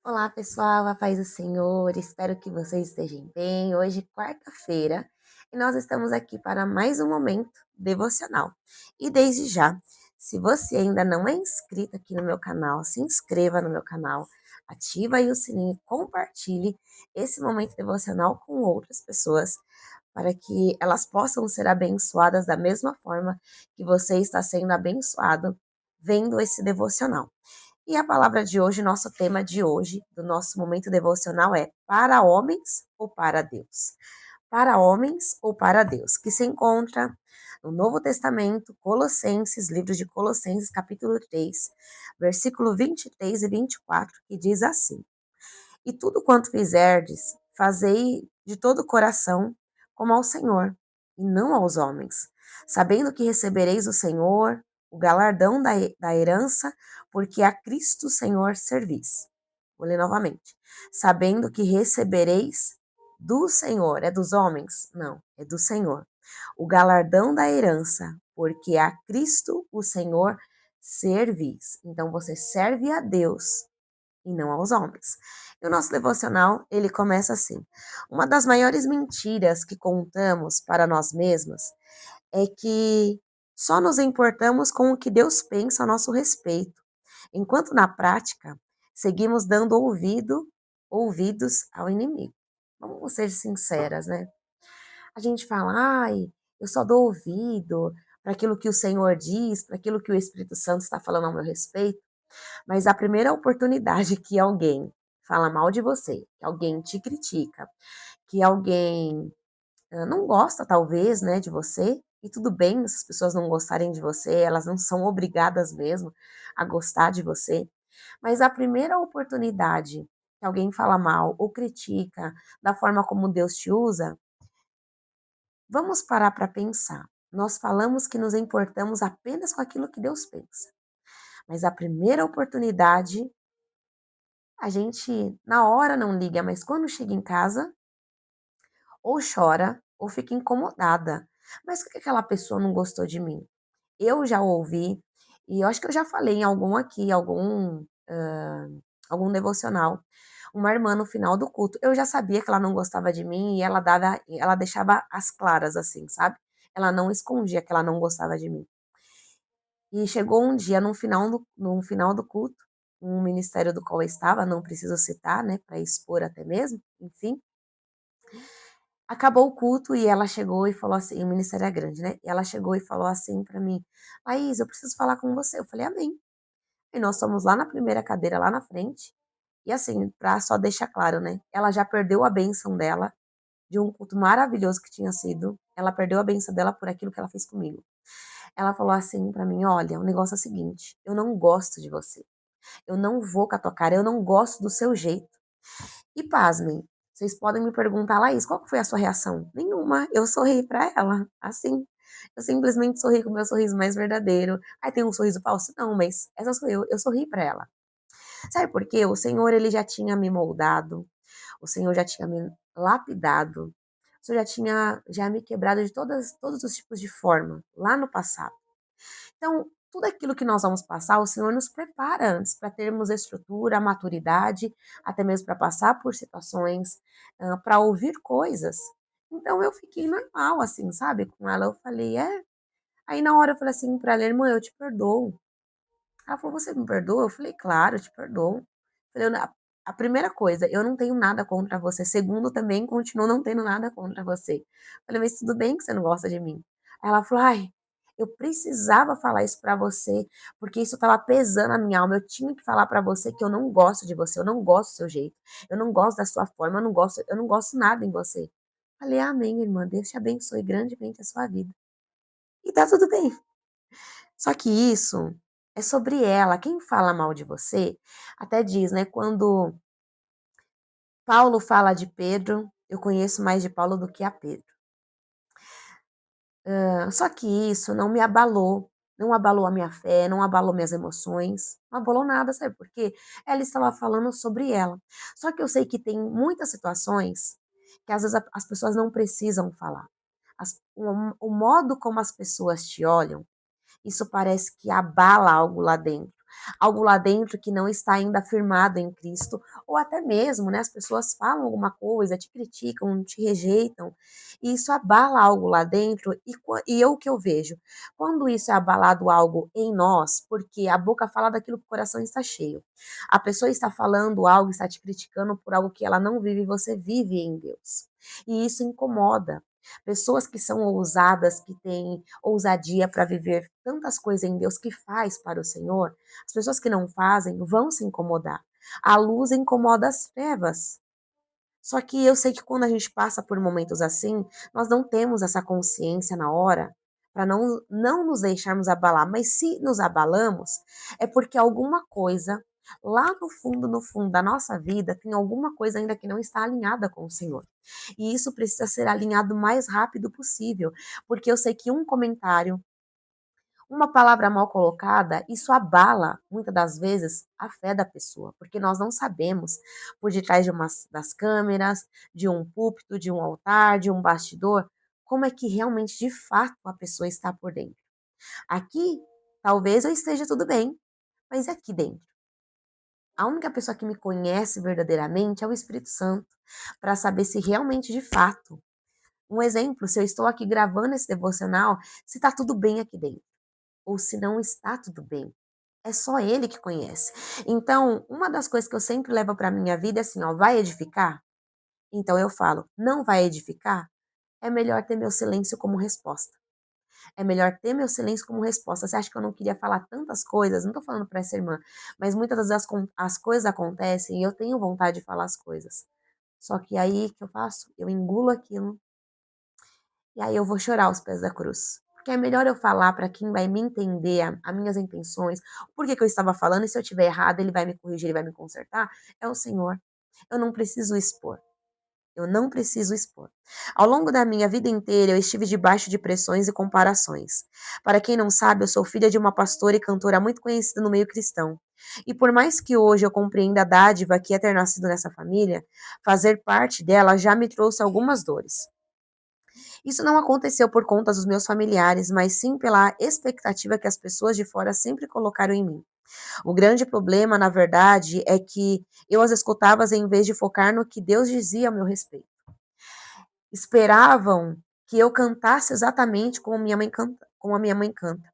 Olá, pessoal, a paz do Senhor. Espero que vocês estejam bem. Hoje, quarta-feira, e nós estamos aqui para mais um momento devocional. E desde já, se você ainda não é inscrito aqui no meu canal, se inscreva no meu canal, ativa aí o sininho e compartilhe esse momento devocional com outras pessoas, para que elas possam ser abençoadas da mesma forma que você está sendo abençoado vendo esse devocional. E a palavra de hoje, nosso tema de hoje, do nosso momento devocional é para homens ou para Deus? Para homens ou para Deus? Que se encontra no Novo Testamento, Colossenses, livro de Colossenses, capítulo 3, versículo 23 e 24, que diz assim: E tudo quanto fizerdes, fazei de todo o coração, como ao Senhor, e não aos homens, sabendo que recebereis o Senhor, o galardão da herança, porque a Cristo Senhor servis. Vou ler novamente. Sabendo que recebereis do Senhor, é dos homens? Não, é do Senhor. O galardão da herança, porque a Cristo o Senhor servis. Então você serve a Deus e não aos homens. E o nosso devocional, ele começa assim: uma das maiores mentiras que contamos para nós mesmos é que só nos importamos com o que Deus pensa a nosso respeito, enquanto na prática seguimos dando ouvidos ao inimigo. Vamos ser sinceras, né? A gente fala, ai, eu só dou ouvido para aquilo que o Senhor diz, para aquilo que o Espírito Santo está falando ao meu respeito. Mas a primeira oportunidade que alguém fala mal de você, que alguém te critica, que alguém não gosta, talvez, né, de você, e tudo bem se as pessoas não gostarem de você, elas não são obrigadas mesmo a gostar de você, mas a primeira oportunidade que alguém fala mal ou critica da forma como Deus te usa, vamos parar para pensar. Nós falamos que nos importamos apenas com aquilo que Deus pensa, mas a primeira oportunidade a gente, na hora, não liga, mas quando chega em casa, ou chora, ou fica incomodada. Mas por que aquela pessoa não gostou de mim? Eu já ouvi, e eu acho que eu já falei em algum aqui, algum devocional, uma irmã no final do culto, eu já sabia que ela não gostava de mim e ela deixava as claras assim, sabe? Ela não escondia que ela não gostava de mim. E chegou um dia, no final do culto, um ministério do qual eu estava, não preciso citar, né, para expor até mesmo, enfim. Acabou o culto e ela chegou e falou assim, o ministério é grande, né? E ela chegou e falou assim para mim: Laís, eu preciso falar com você. Eu falei, amém. E nós fomos lá na primeira cadeira, lá na frente. E assim, pra só deixar claro, né? Ela já perdeu a bênção dela, de um culto maravilhoso que tinha sido. Ela perdeu a bênção dela por aquilo que ela fez comigo. Ela falou assim pra mim: olha, o negócio é o seguinte, eu não gosto de você. Eu não vou com a tua cara, eu não gosto do seu jeito. E pasmem, vocês podem me perguntar, Laís, qual que foi a sua reação? Nenhuma, eu sorri pra ela, assim. Eu simplesmente sorri com o meu sorriso mais verdadeiro. Aí tem um sorriso falso? Não, mas essa sou eu sorri pra ela. Sabe por quê? O Senhor, ele já tinha me moldado, o Senhor já tinha me lapidado, o Senhor já me quebrado de todos os tipos de forma, lá no passado. Então, tudo aquilo que nós vamos passar, o Senhor nos prepara antes para termos estrutura, maturidade, até mesmo para passar por situações, para ouvir coisas. Então eu fiquei normal, assim, sabe, com ela. Eu falei, é. Aí na hora eu falei assim para ela, irmã, eu te perdoo. Ela falou, você me perdoa? Eu falei, claro, eu te perdoo. Eu falei, a primeira coisa, eu não tenho nada contra você. Segundo, também continuo não tendo nada contra você. Eu falei, mas tudo bem que você não gosta de mim. Aí ela falou, ai, eu precisava falar isso pra você, porque isso estava pesando a minha alma. Eu tinha que falar pra você que eu não gosto de você, eu não gosto do seu jeito, eu não gosto da sua forma, eu não gosto nada em você. Eu falei, amém, irmã, Deus te abençoe grandemente a sua vida. E tá tudo bem. Só que isso é sobre ela. Quem fala mal de você, até diz, né? Quando Paulo fala de Pedro, eu conheço mais de Paulo do que a Pedro. Só que isso não me abalou, não abalou a minha fé, não abalou minhas emoções, não abalou nada, sabe por quê? Ela estava falando sobre ela. Só que eu sei que tem muitas situações que às vezes as pessoas não precisam falar. O modo como as pessoas te olham, isso parece que abala algo lá dentro. algo lá dentro que não está ainda firmado em Cristo, ou até mesmo, né, as pessoas falam alguma coisa, te criticam, te rejeitam, e isso abala algo lá dentro, e eu o que eu vejo, quando isso é abalado algo em nós, porque a boca fala daquilo que o coração está cheio. A pessoa está falando algo, está te criticando por algo que ela não vive, e você vive em Deus. E isso incomoda. Pessoas que são ousadas, que têm ousadia para viver tantas coisas em Deus que faz para o Senhor, as pessoas que não fazem vão se incomodar. A luz incomoda as trevas. Só que eu sei que quando a gente passa por momentos assim, nós não temos essa consciência na hora para não nos deixarmos abalar. Mas se nos abalamos, é porque alguma coisa lá no fundo da nossa vida, tem alguma coisa ainda que não está alinhada com o Senhor. E isso precisa ser alinhado o mais rápido possível, porque eu sei que um comentário, uma palavra mal colocada, isso abala, muitas das vezes, a fé da pessoa, porque nós não sabemos, por detrás das câmeras, de um púlpito, de um altar, de um bastidor, como é que realmente, de fato, a pessoa está por dentro. Aqui, talvez eu esteja tudo bem, mas e aqui dentro? A única pessoa que me conhece verdadeiramente é o Espírito Santo, para saber se realmente, de fato, um exemplo, se eu estou aqui gravando esse devocional, se está tudo bem aqui dentro ou se não está tudo bem. É só ele que conhece. Então, uma das coisas que eu sempre levo para minha vida é assim, ó, vai edificar? Então eu falo, não vai edificar? É melhor ter meu silêncio como resposta. É melhor ter meu silêncio como resposta. Você acha que eu não queria falar tantas coisas? Não tô falando para essa irmã, mas muitas das vezes as coisas acontecem e eu tenho vontade de falar as coisas. Só que aí o que eu faço? Eu engulo aquilo e aí eu vou chorar aos pés da cruz. Porque é melhor eu falar para quem vai me entender as minhas intenções, o porquê que eu estava falando, e se eu estiver errado, ele vai me corrigir, ele vai me consertar, é o Senhor. Eu não preciso expor. Eu não preciso expor. Ao longo da minha vida inteira, eu estive debaixo de pressões e comparações. Para quem não sabe, eu sou filha de uma pastora e cantora muito conhecida no meio cristão. E por mais que hoje eu compreenda a dádiva que é ter nascido nessa família, fazer parte dela já me trouxe algumas dores. Isso não aconteceu por conta dos meus familiares, mas sim pela expectativa que as pessoas de fora sempre colocaram em mim. O grande problema, na verdade, é que eu as escutava em vez de focar no que Deus dizia a meu respeito. Esperavam que eu cantasse exatamente como minha mãe canta, como a minha mãe canta.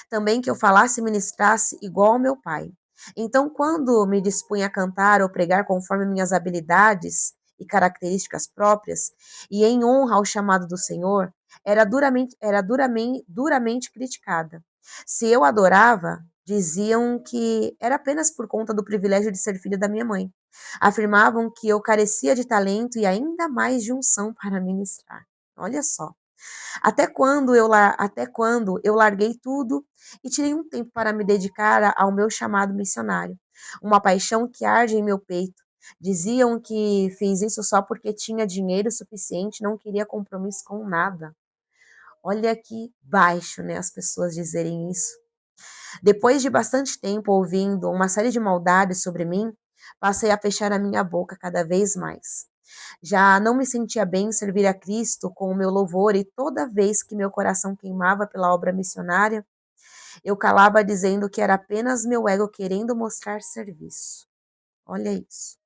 Também que eu falasse e ministrasse igual ao meu pai. Então, quando me dispunha a cantar ou pregar conforme minhas habilidades e características próprias, e em honra ao chamado do Senhor, era duramente criticada. Se eu adorava, diziam que era apenas por conta do privilégio de ser filha da minha mãe. Afirmavam que eu carecia de talento e ainda mais de unção para ministrar. Olha só. Até quando eu larguei tudo e tirei um tempo para me dedicar ao meu chamado missionário. Uma paixão que arde em meu peito. Diziam que fiz isso só porque tinha dinheiro suficiente, não queria compromisso com nada. Olha que baixo, né, as pessoas dizerem isso. Depois de bastante tempo ouvindo uma série de maldades sobre mim, passei a fechar a minha boca cada vez mais. Já não me sentia bem em servir a Cristo com o meu louvor e toda vez que meu coração queimava pela obra missionária, eu calava dizendo que era apenas meu ego querendo mostrar serviço. Olha isso.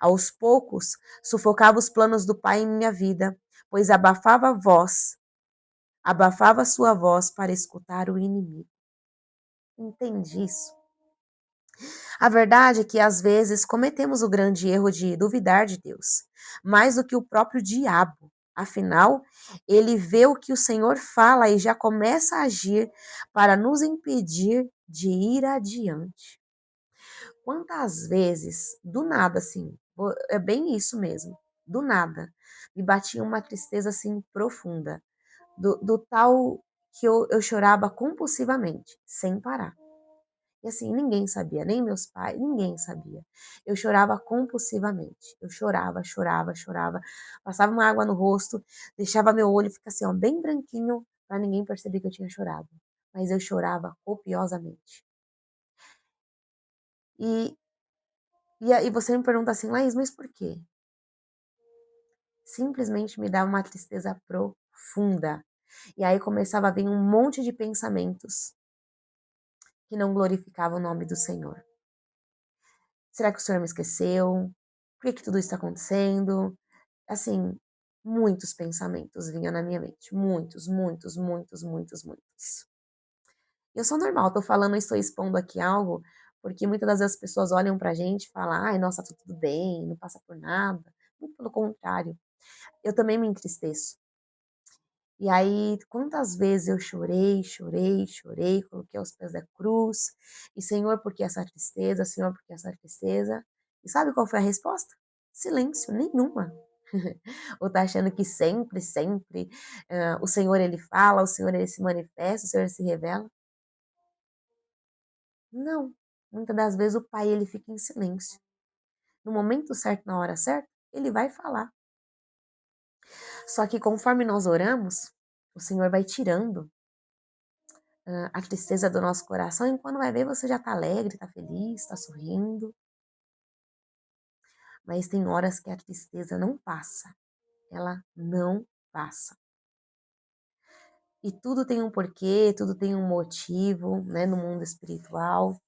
Aos poucos, sufocava os planos do Pai em minha vida, pois abafava sua voz para escutar o inimigo. Entende isso? A verdade é que às vezes cometemos o grande erro de duvidar de Deus, mais do que o próprio diabo. Afinal, ele vê o que o Senhor fala e já começa a agir para nos impedir de ir adiante. Quantas vezes, do nada, assim, é bem isso mesmo, do nada, me batia uma tristeza assim profunda, do tal que eu chorava compulsivamente, sem parar. E assim, ninguém sabia, nem meus pais, ninguém sabia. Eu chorava compulsivamente. Eu chorava, chorava, chorava. Passava uma água no rosto, deixava meu olho ficar assim, ó, bem branquinho, para ninguém perceber que eu tinha chorado. Mas eu chorava copiosamente. E, e aí você me pergunta assim, Laís, mas por quê? Simplesmente me dava uma tristeza profunda. E aí começava a vir um monte de pensamentos. que não glorificava o nome do Senhor? Será que o Senhor me esqueceu? Por que tudo isso está acontecendo? Assim, muitos pensamentos vinham na minha mente. Muitos, muitos, muitos, muitos, muitos. Eu sou normal, tô falando, estou expondo aqui algo, porque muitas das vezes as pessoas olham pra gente e falam, ai, nossa, tá tudo bem, não passa por nada. Muito pelo contrário, eu também me entristeço. E aí, quantas vezes eu chorei, chorei, chorei, coloquei aos pés da cruz, e Senhor, por que essa tristeza? Senhor, por que essa tristeza? E sabe qual foi a resposta? Silêncio, nenhuma. Ou tá achando que sempre, sempre, o Senhor ele fala, o Senhor ele se manifesta, o Senhor se revela? Não. Muitas das vezes o pai ele fica em silêncio. No momento certo, na hora certa, ele vai falar. Só que conforme nós oramos, o Senhor vai tirando a tristeza do nosso coração, e quando vai ver você já tá alegre, tá feliz, tá sorrindo. Mas tem horas que a tristeza não passa. Ela não passa. E tudo tem um porquê, tudo tem um motivo, né, no mundo espiritual.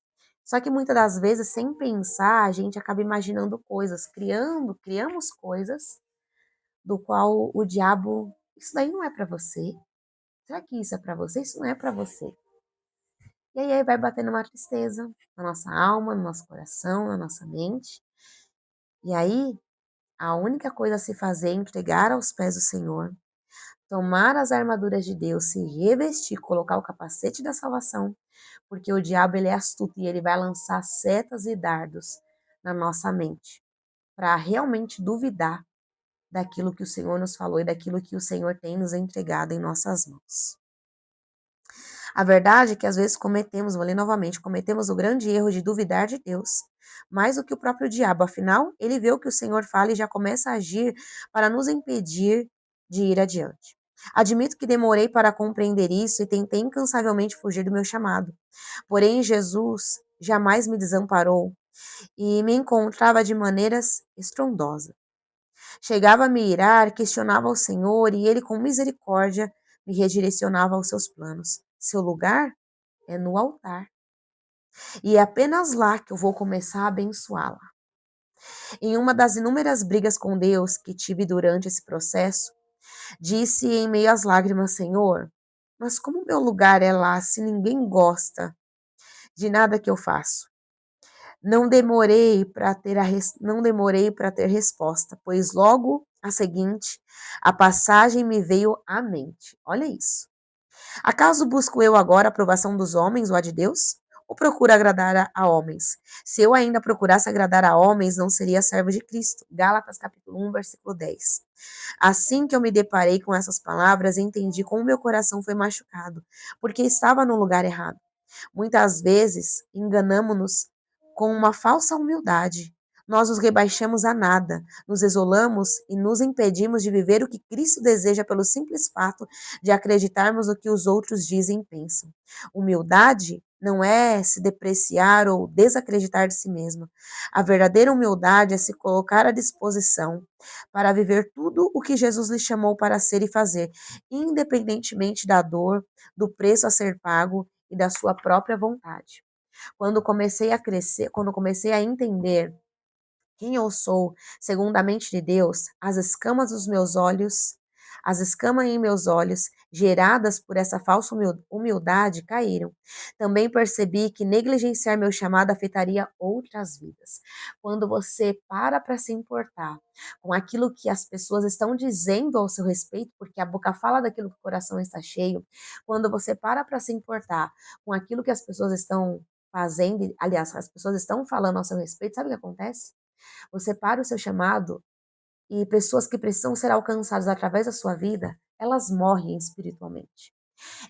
Só que muitas das vezes, sem pensar, a gente acaba imaginando coisas, criamos coisas do qual o diabo, isso daí não é para você. Será que isso é para você? Isso não é para você. E aí vai batendo uma tristeza na nossa alma, no nosso coração, na nossa mente. E aí, a única coisa a se fazer é entregar aos pés do Senhor, tomar as armaduras de Deus, se revestir, colocar o capacete da salvação, porque o diabo ele é astuto e ele vai lançar setas e dardos na nossa mente, para realmente duvidar daquilo que o Senhor nos falou e daquilo que o Senhor tem nos entregado em nossas mãos. A verdade é que às vezes cometemos, vou ler novamente, cometemos o grande erro de duvidar de Deus, mais do que o próprio diabo. Afinal, ele vê o que o Senhor fala e já começa a agir para nos impedir de ir adiante. Admito que demorei para compreender isso e tentei incansavelmente fugir do meu chamado. Porém, Jesus jamais me desamparou e me encontrava de maneiras estrondosas. Chegava a me irar, questionava o Senhor e ele, com misericórdia, me redirecionava aos seus planos. Seu lugar é no altar. E é apenas lá que eu vou começar a abençoá-la. Em uma das inúmeras brigas com Deus que tive durante esse processo, disse em meio às lágrimas, Senhor, mas como meu lugar é lá se ninguém gosta de nada que eu faço? Não demorei para ter resposta, pois logo a seguinte, a passagem me veio à mente. Olha isso. Acaso busco eu agora a aprovação dos homens ou a de Deus? Ou procuro agradar a homens? Se eu ainda procurasse agradar a homens, não seria servo de Cristo. Gálatas capítulo 1, versículo 10. Assim que eu me deparei com essas palavras, entendi como meu coração foi machucado, porque estava no lugar errado. Muitas vezes enganamos-nos com uma falsa humildade. Nós nos rebaixamos a nada, nos isolamos e nos impedimos de viver o que Cristo deseja pelo simples fato de acreditarmos no que os outros dizem e pensam. Humildade não é se depreciar ou desacreditar de si mesma. A verdadeira humildade é se colocar à disposição para viver tudo o que Jesus lhe chamou para ser e fazer, independentemente da dor, do preço a ser pago e da sua própria vontade. Quando comecei a crescer, quando comecei a entender quem eu sou, segundo a mente de Deus, as escamas em meus olhos, geradas por essa falsa humildade, caíram. Também percebi que negligenciar meu chamado afetaria outras vidas. Quando você para se importar com aquilo que as pessoas estão dizendo ao seu respeito, porque a boca fala daquilo que o coração está cheio, quando você para se importar com aquilo que as pessoas estão fazendo, aliás, as pessoas estão falando ao seu respeito, sabe o que acontece? Você para o seu chamado e pessoas que precisam ser alcançadas através da sua vida, elas morrem espiritualmente.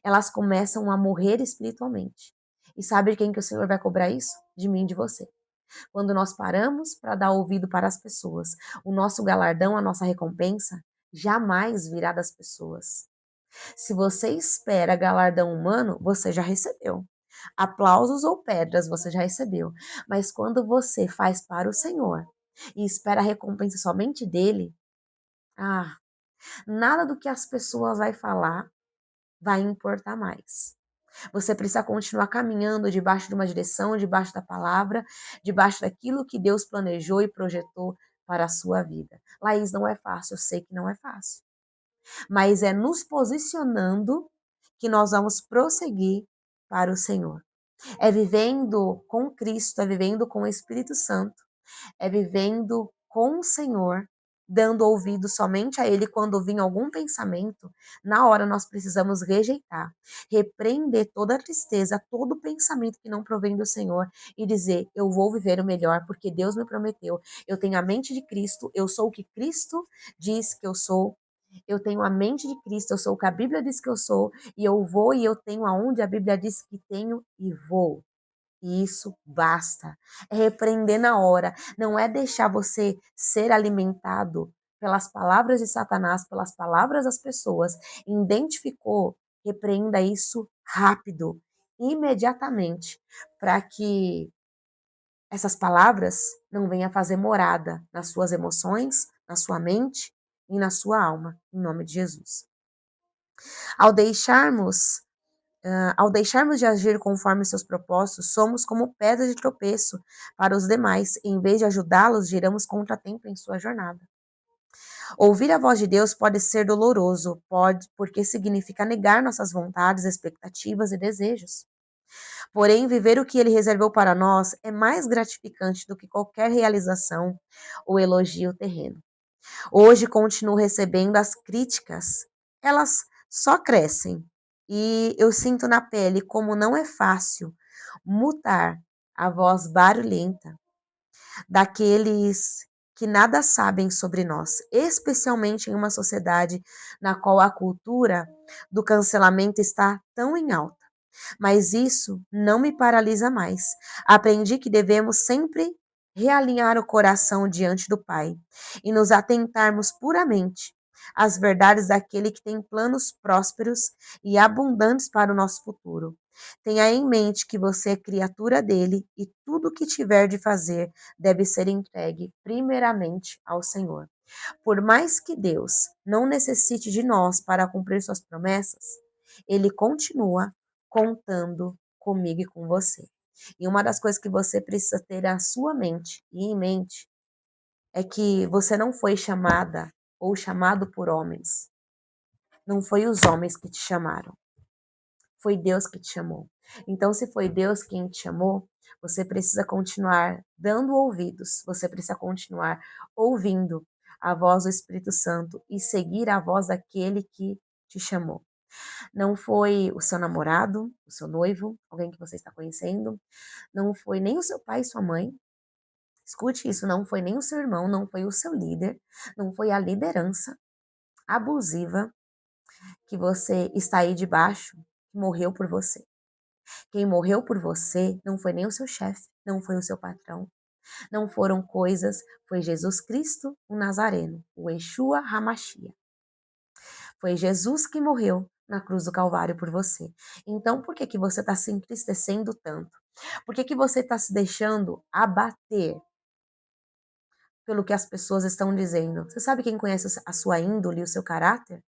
Elas começam a morrer espiritualmente. E sabe de quem que o Senhor vai cobrar isso? De mim e de você. Quando nós paramos para dar ouvido para as pessoas, o nosso galardão, a nossa recompensa, jamais virá das pessoas. Se você espera galardão humano, você já recebeu. Aplausos ou pedras você já recebeu. Mas quando você faz para o Senhor e espera a recompensa somente dele, ah, nada do que as pessoas vai falar vai importar mais. Você precisa continuar caminhando debaixo de uma direção, debaixo da palavra, debaixo daquilo que Deus planejou e projetou para a sua vida. Laís, não é fácil, eu sei que não é fácil. Mas é nos posicionando que nós vamos prosseguir para o Senhor. É vivendo com Cristo, é vivendo com o Espírito Santo, é vivendo com o Senhor, dando ouvido somente a Ele quando vir algum pensamento. Na hora nós precisamos rejeitar, repreender toda a tristeza, todo pensamento que não provém do Senhor e dizer: eu vou viver o melhor porque Deus me prometeu. Eu tenho a mente de Cristo, eu sou o que Cristo diz que eu sou. Eu tenho a mente de Cristo, eu sou o que a Bíblia diz que eu sou, e eu vou e eu tenho aonde a Bíblia diz que tenho e vou. E isso basta. É repreender na hora. Não é deixar você ser alimentado pelas palavras de Satanás, pelas palavras das pessoas. Identificou, repreenda isso rápido, imediatamente, para que essas palavras não venham fazer morada nas suas emoções, na sua mente e na sua alma, em nome de Jesus. Ao deixarmos ao deixarmos de agir conforme seus propósitos, somos como pedra de tropeço para os demais, e em vez de ajudá-los, giramos contratempo em sua jornada. Ouvir a voz de Deus pode ser doloroso, porque significa negar nossas vontades, expectativas e desejos. Porém, viver o que ele reservou para nós é mais gratificante do que qualquer realização ou elogio terreno. Hoje continuo recebendo as críticas. Elas só crescem. E eu sinto na pele como não é fácil mutar a voz barulhenta daqueles que nada sabem sobre nós, especialmente em uma sociedade na qual a cultura do cancelamento está tão em alta. Mas isso não me paralisa mais. Aprendi que devemos sempre realinhar o coração diante do Pai e nos atentarmos puramente às verdades daquele que tem planos prósperos e abundantes para o nosso futuro. Tenha em mente que você é criatura dele e tudo o que tiver de fazer deve ser entregue primeiramente ao Senhor. Por mais que Deus não necessite de nós para cumprir suas promessas, ele continua contando comigo e com você. E uma das coisas que você precisa ter na sua mente e em mente é que você não foi chamada ou chamado por homens. Não foi os homens que te chamaram. Foi Deus que te chamou. Então, se foi Deus quem te chamou, você precisa continuar dando ouvidos, você precisa continuar ouvindo a voz do Espírito Santo e seguir a voz daquele que te chamou. Não foi o seu namorado, o seu noivo, alguém que você está conhecendo, não foi nem o seu pai e sua mãe. Escute isso, não foi nem o seu irmão, não foi o seu líder, não foi a liderança abusiva que você está aí debaixo, que morreu por você. Quem morreu por você não foi nem o seu chefe, não foi o seu patrão, não foram coisas, foi Jesus Cristo, o Nazareno, o Yeshua Hamashia. Foi Jesus que morreu na cruz do Calvário por você. Então, por que que você está se entristecendo tanto? Por que que você está se deixando abater pelo que as pessoas estão dizendo? Você sabe quem conhece a sua índole e o seu caráter?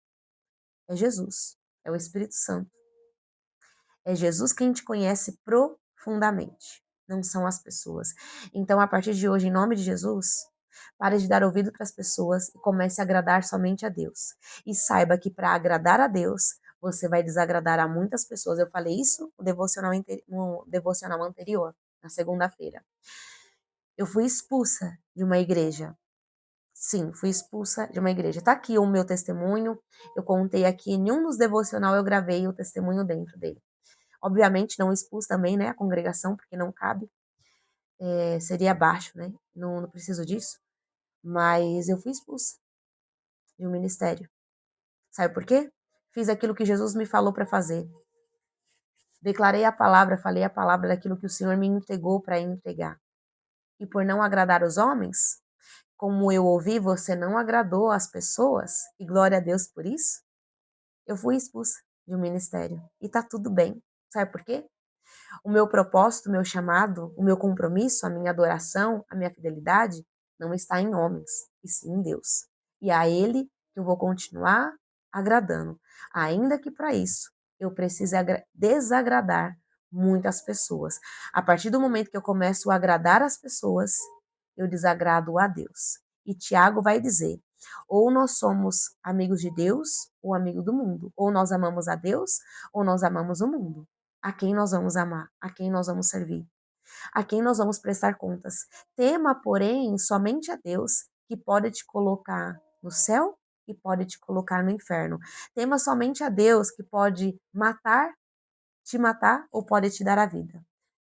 É Jesus, é o Espírito Santo. É Jesus quem te conhece profundamente, não são as pessoas. Então, a partir de hoje, em nome de Jesus, pare de dar ouvido para as pessoas e comece a agradar somente a Deus. E saiba que para agradar a Deus, você vai desagradar a muitas pessoas. Eu falei isso no devocional anterior, na segunda-feira. Eu fui expulsa de uma igreja. Sim, fui expulsa de uma igreja. Tá aqui o meu testemunho. Eu contei aqui, em um dos devocional eu gravei o testemunho dentro dele. Obviamente não expus também, né, a congregação, porque não cabe, seria baixo, né, não preciso disso, mas eu fui expulsa de um ministério. Sabe por quê? Fiz aquilo que Jesus me falou para fazer. Declarei a palavra, falei a palavra daquilo que o Senhor me entregou para entregar. E por não agradar os homens, como eu ouvi, você não agradou as pessoas, e glória a Deus por isso, eu fui expulsa de um ministério. E tá tudo bem. Sabe por quê? O meu propósito, o meu chamado, o meu compromisso, a minha adoração, a minha fidelidade não está em homens, e sim em Deus. E a Ele que eu vou continuar agradando, ainda que para isso eu preciso desagradar muitas pessoas. A partir do momento que eu começo a agradar as pessoas, eu desagrado a Deus. E Tiago vai dizer: ou nós somos amigos de Deus ou amigo do mundo. Ou nós amamos a Deus ou nós amamos o mundo. A quem nós vamos amar? A quem nós vamos servir? A quem nós vamos prestar contas? Tema, porém, somente a Deus, que pode te colocar no céu e pode te colocar no inferno. Tema somente a Deus, que pode te matar ou pode te dar a vida.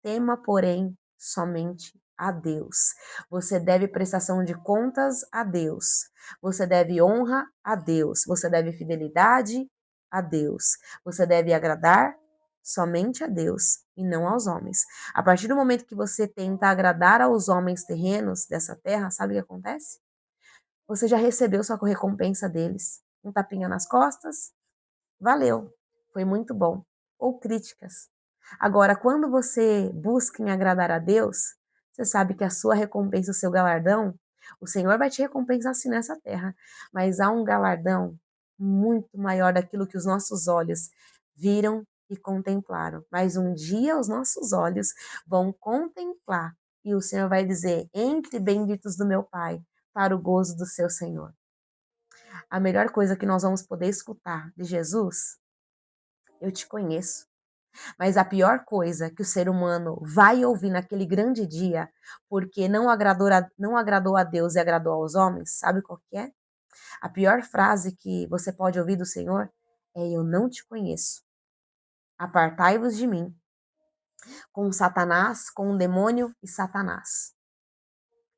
Tema, porém, somente a Deus. Você deve prestação de contas a Deus. Você deve honra a Deus. Você deve fidelidade a Deus. Você deve agradar somente a Deus e não aos homens. A partir do momento que você tenta agradar aos homens terrenos dessa terra, sabe o que acontece? Você já recebeu sua recompensa deles. Um tapinha nas costas, valeu, foi muito bom. Ou críticas. Agora, quando você busca em agradar a Deus, você sabe que a sua recompensa, o seu galardão, o Senhor vai te recompensar sim nessa terra, mas há um galardão muito maior daquilo que os nossos olhos viram e contemplaram. Mas um dia os nossos olhos vão contemplar e o Senhor vai dizer: entre benditos do meu Pai, para o gozo do seu Senhor. A melhor coisa que nós vamos poder escutar de Jesus: eu te conheço. Mas a pior coisa que o ser humano vai ouvir naquele grande dia, porque não agradou a Deus e agradou aos homens, sabe qual que é? A pior frase que você pode ouvir do Senhor é: eu não te conheço. Apartai-vos de mim. Com Satanás, com o demônio e Satanás.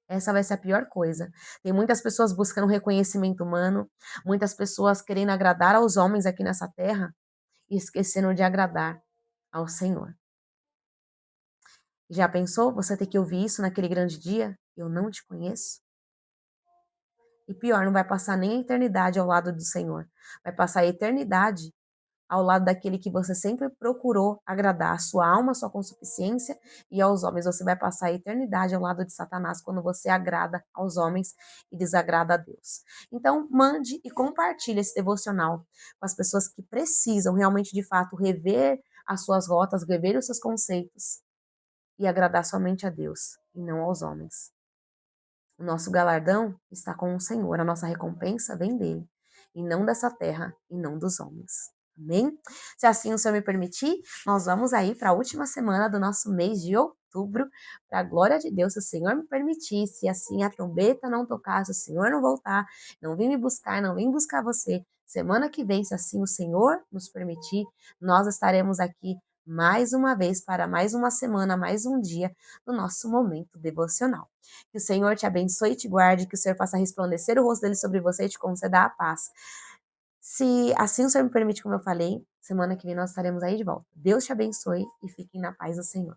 Essa vai ser a pior coisa. Tem muitas pessoas buscando reconhecimento humano, muitas pessoas querendo agradar aos homens aqui nessa terra e esquecendo de agradar ao Senhor. Já pensou você ter que ouvir isso naquele grande dia? Eu não te conheço? E pior, não vai passar nem a eternidade ao lado do Senhor. Vai passar a eternidade ao lado daquele que você sempre procurou agradar, a sua alma, a sua concupiscência e aos homens. Você vai passar a eternidade ao lado de Satanás quando você agrada aos homens e desagrada a Deus. Então, mande e compartilhe esse devocional com as pessoas que precisam realmente, de fato, rever as suas rotas, rever os seus conceitos e agradar somente a Deus e não aos homens. O nosso galardão está com o Senhor, a nossa recompensa vem dele, e não dessa terra, e não dos homens. Amém? Se assim o Senhor me permitir, nós vamos aí para a última semana do nosso mês de outubro, para a glória de Deus, se o Senhor me permitir, se assim a trombeta não tocar, se o Senhor não voltar, não vir me buscar, não vir buscar você, semana que vem, se assim o Senhor nos permitir, nós estaremos aqui mais uma vez para mais uma semana, mais um dia do nosso momento devocional. Que o Senhor te abençoe e te guarde, que o Senhor faça resplandecer o rosto dele sobre você e te conceda a paz. Se assim o Senhor me permite, como eu falei, semana que vem nós estaremos aí de volta. Deus te abençoe e fiquem na paz do Senhor.